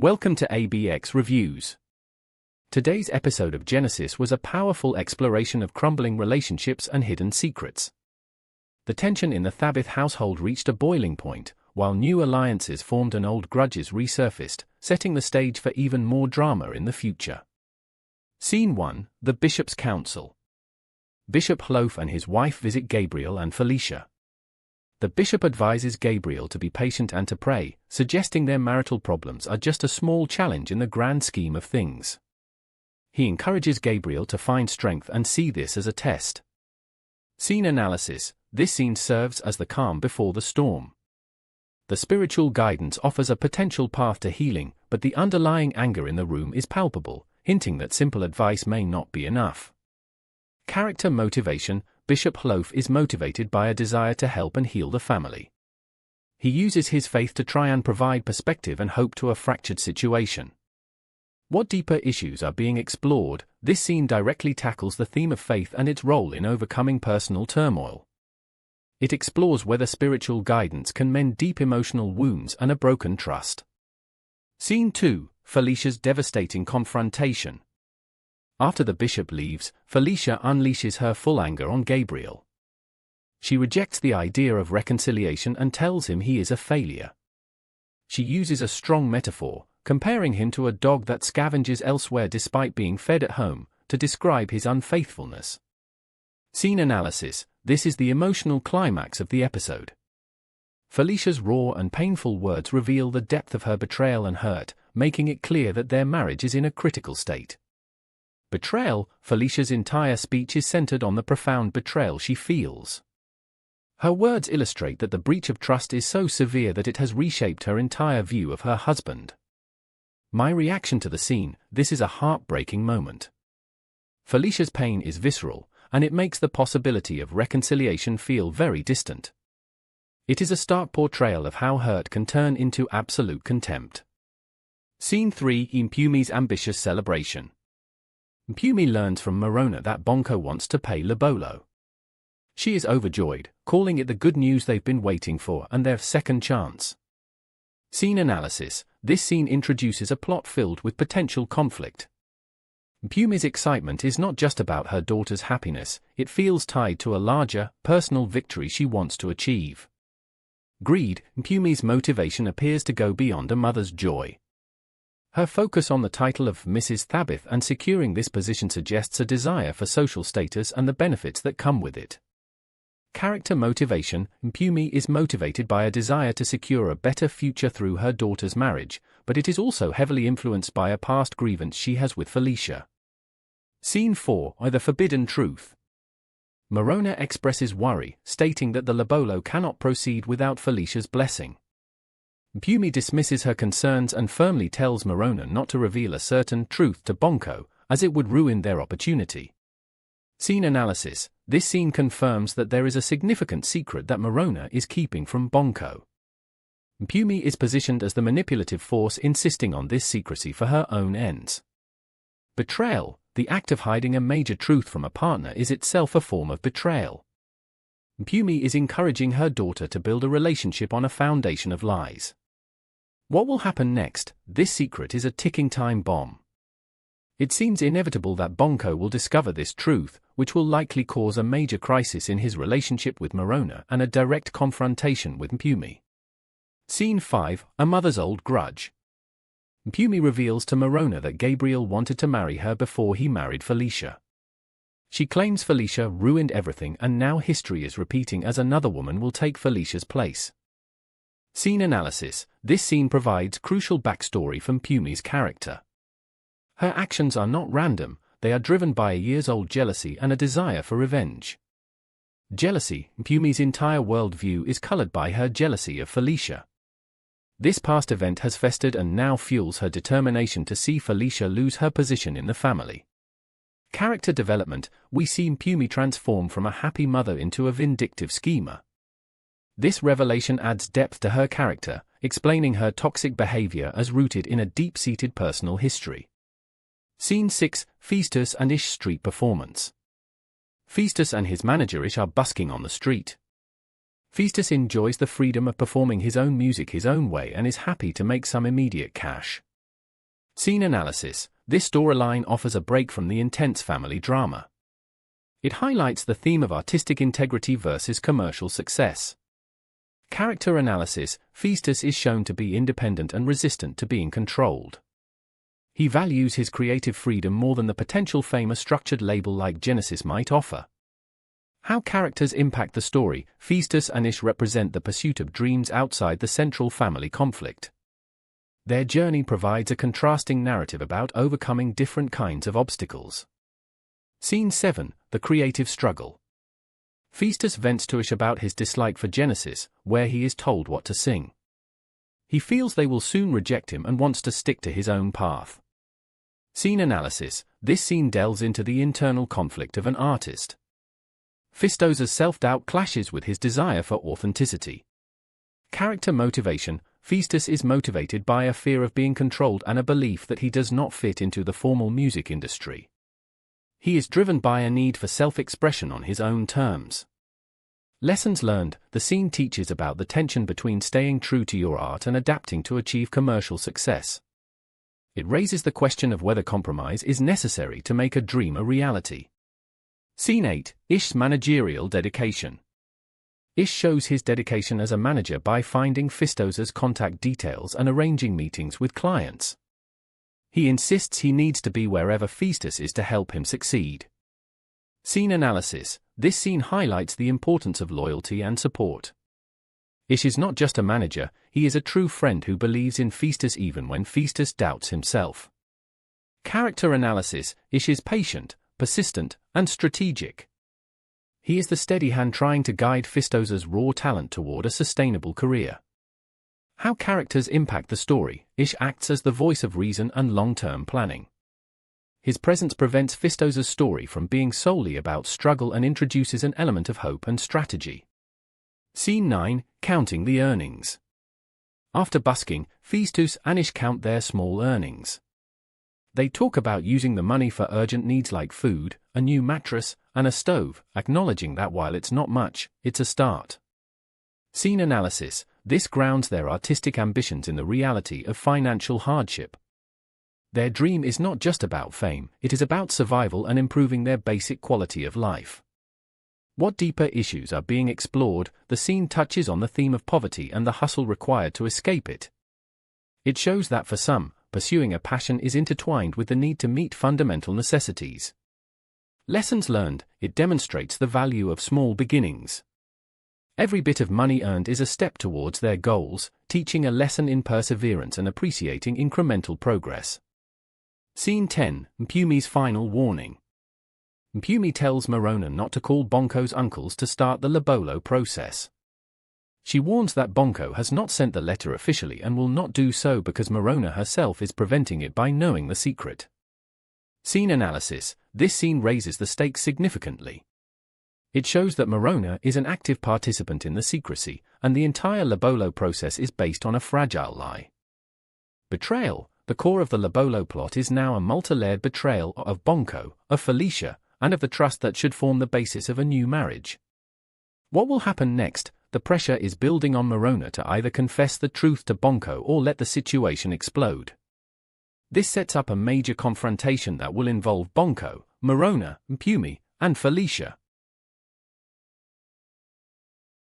Welcome to ABX Reviews. Today's episode of Genesis was a powerful exploration of crumbling relationships and hidden secrets. The tension in the Thabit household reached a boiling point, while new alliances formed and old grudges resurfaced, setting the stage for even more drama in the future. Scene 1: The Bishop's Council. Bishop Hlof and his wife visit Gabriel and Felicia. The bishop advises Gabriel to be patient and to pray, suggesting their marital problems are just a small challenge in the grand scheme of things. He encourages Gabriel to find strength and see this as a test. Scene analysis: this scene serves as the calm before the storm. The spiritual guidance offers a potential path to healing, but the underlying anger in the room is palpable, hinting that simple advice may not be enough. Character motivation: Bishop Hlof is motivated by a desire to help and heal the family. He uses his faith to try and provide perspective and hope to a fractured situation. What deeper issues are being explored? This scene directly tackles the theme of faith and its role in overcoming personal turmoil. It explores whether spiritual guidance can mend deep emotional wounds and a broken trust. Scene 2: Felicia's devastating confrontation. After the bishop leaves, Felicia unleashes her full anger on Gabriel. She rejects the idea of reconciliation and tells him he is a failure. She uses a strong metaphor, comparing him to a dog that scavenges elsewhere despite being fed at home, to describe his unfaithfulness. Scene analysis: this is the emotional climax of the episode. Felicia's raw and painful words reveal the depth of her betrayal and hurt, making it clear that their marriage is in a critical state. Betrayal: Felicia's entire speech is centered on the profound betrayal she feels. Her words illustrate that the breach of trust is so severe that it has reshaped her entire view of her husband. My reaction to the scene: this is a heartbreaking moment. Felicia's pain is visceral, and it makes the possibility of reconciliation feel very distant. It is a stark portrayal of how hurt can turn into absolute contempt. Scene 3: Mpumi's ambitious celebration. Mpumi learns from Morona that Bonko wants to pay Lebolo. She is overjoyed, calling it the good news they've been waiting for and their second chance. Scene analysis: this scene introduces a plot filled with potential conflict. Mpumi's excitement is not just about her daughter's happiness, it feels tied to a larger, personal victory she wants to achieve. Greed: Mpumi's motivation appears to go beyond a mother's joy. Her focus on the title of Mrs. Thabit and securing this position suggests a desire for social status and the benefits that come with it. Character motivation: Mpumi is motivated by a desire to secure a better future through her daughter's marriage, but it is also heavily influenced by a past grievance she has with Felicia. Scene 4: The Forbidden Truth. Morona expresses worry, stating that the Lebolo cannot proceed without Felicia's blessing. Mpumi dismisses her concerns and firmly tells Morona not to reveal a certain truth to Bonko, as it would ruin their opportunity. Scene analysis: this scene confirms that there is a significant secret that Morona is keeping from Bonko. Mpumi is positioned as the manipulative force insisting on this secrecy for her own ends. Betrayal: the act of hiding a major truth from a partner is itself a form of betrayal. Mpumi is encouraging her daughter to build a relationship on a foundation of lies. What will happen next? This secret is a ticking time bomb. It seems inevitable that Bonko will discover this truth, which will likely cause a major crisis in his relationship with Morona and a direct confrontation with Mpumi. Scene 5: A Mother's Old Grudge. Mpumi reveals to Morona that Gabriel wanted to marry her before he married Felicia. She claims Felicia ruined everything and now history is repeating as another woman will take Felicia's place. Scene analysis: this scene provides crucial backstory for Mpumi's character. Her actions are not random, they are driven by a years-old jealousy and a desire for revenge. Jealousy: Mpumi's entire worldview is colored by her jealousy of Felicia. This past event has festered and now fuels her determination to see Felicia lose her position in the family. Character development: we see Mpumi transform from a happy mother into a vindictive schemer. This revelation adds depth to her character, explaining her toxic behavior as rooted in a deep-seated personal history. Scene 6: Festus and Ish street performance. Festus and his manager Ish are busking on the street. Festus enjoys the freedom of performing his own music his own way and is happy to make some immediate cash. Scene analysis. This storyline offers a break from the intense family drama. It highlights the theme of artistic integrity versus commercial success. Character analysis. Phaestus is shown to be independent and resistant to being controlled. He values his creative freedom more than the potential fame a structured label like Genesis might offer. How characters impact the story. Phaestus and Ish represent the pursuit of dreams outside the central family conflict. Their journey provides a contrasting narrative about overcoming different kinds of obstacles. Scene 7. The creative struggle. Phaestus vents to Ish about his dislike for Genesis, where he is told what to sing. He feels they will soon reject him and wants to stick to his own path. Scene analysis. This scene delves into the internal conflict of an artist. Phaestos's self-doubt clashes with his desire for authenticity. Character motivation. Phaestus is motivated by a fear of being controlled and a belief that he does not fit into the formal music industry. He is driven by a need for self-expression on his own terms. Lessons learned. The scene teaches about the tension between staying true to your art and adapting to achieve commercial success. It raises the question of whether compromise is necessary to make a dream a reality. Scene 8. Ish's managerial dedication. Ish shows his dedication as a manager by finding Phaestos's contact details and arranging meetings with clients. He insists he needs to be wherever Phaestus is to help him succeed. Scene analysis. This scene highlights the importance of loyalty and support. Ish is not just a manager, he is a true friend who believes in Phaestus even when Phaestus doubts himself. Character analysis. Ish is patient, persistent, and strategic. He is the steady hand trying to guide Phaestos's raw talent toward a sustainable career. How characters impact the story. Ish acts as the voice of reason and long-term planning. His presence prevents Phaestos's story from being solely about struggle and introduces an element of hope and strategy. Scene 9. Counting the earnings. After busking, Phaestus and Ish count their small earnings. They talk about using the money for urgent needs like food, a new mattress, and a stove, acknowledging that while it's not much, it's a start. Scene analysis. This grounds their artistic ambitions in the reality of financial hardship. Their dream is not just about fame, it is about survival and improving their basic quality of life. What deeper issues are being explored? The scene touches on the theme of poverty and the hustle required to escape it. It shows that for some, pursuing a passion is intertwined with the need to meet fundamental necessities. Lessons learned. It demonstrates the value of small beginnings. Every bit of money earned is a step towards their goals, teaching a lesson in perseverance and appreciating incremental progress. Scene 10. Mpumi's final warning. Mpumi tells Morona not to call Bonko's uncles to start the Lobolo process. She warns that Bonko has not sent the letter officially and will not do so because Morona herself is preventing it by knowing the secret. Scene analysis. This scene raises the stakes significantly. It shows that Morona is an active participant in the secrecy, and the entire Lobolo process is based on a fragile lie. Betrayal. The core of the Lobolo plot is now a multi-layered betrayal of Bonko, of Felicia, and of the trust that should form the basis of a new marriage. What will happen next? The pressure is building on Morona to either confess the truth to Bonko or let the situation explode. This sets up a major confrontation that will involve Bonko, Morona, Mpumi, and Felicia.